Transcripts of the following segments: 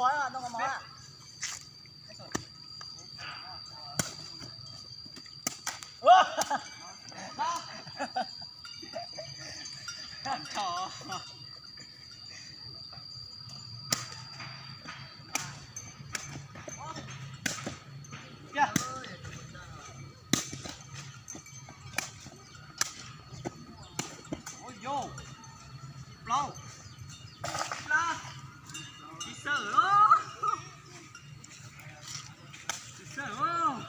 món à, không có món à. Vô lâu la đi sợ đó đi sợ không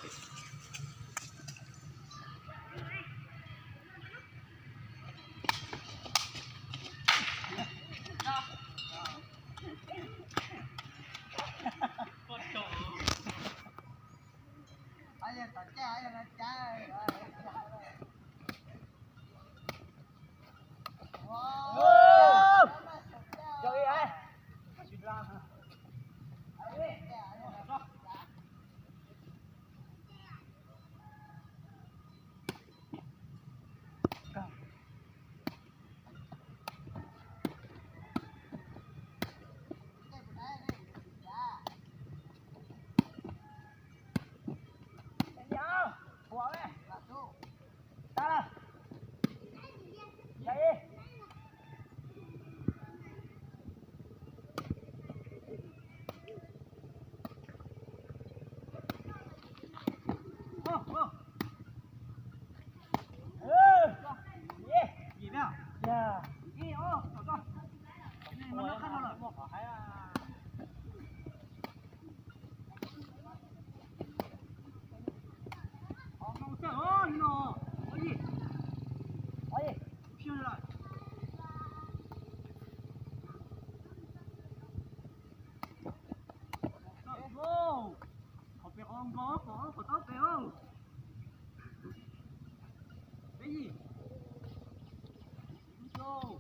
ai là tao cha ai là cha có tốt phải không? Cái gì? Vô.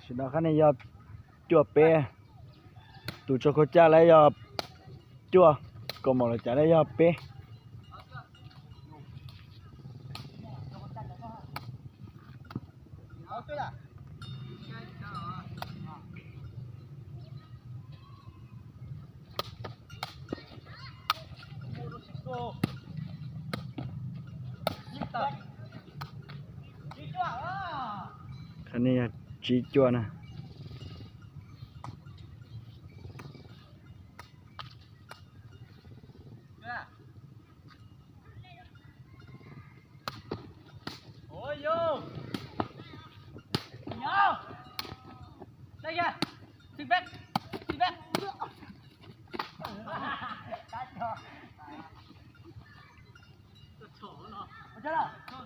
Xin đó khán giả chùa pe tụ cho cô cha lấy chùa còn một là trả lấy pe khán giả chỉ chùa nè. Ôi vô. Vô. Đây kìa. Xin phép. Xin phép. Đã cho. Chổ nó. Có chết không?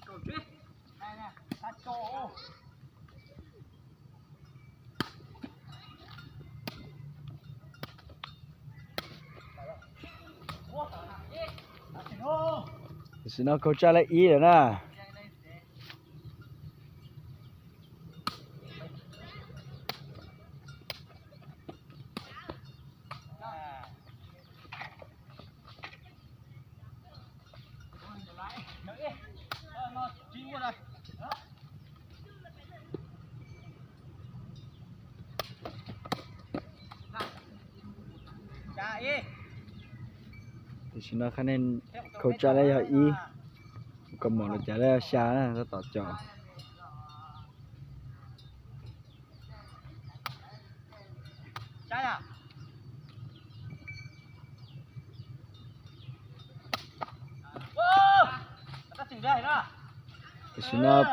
Cầu chết. Này nè, đã chổ. Xin nó cô cha lấy ý rồi nè. Thì xin nó khả nên cô cha lấy ý còn một là trả lấy xa nè nó tỏ trò trái à thì xin nó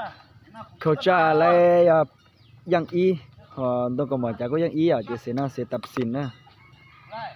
cô cha lấy yang ý họ đâu còn mà chả có yang ý à thì xin nó sẽ tập xin nè.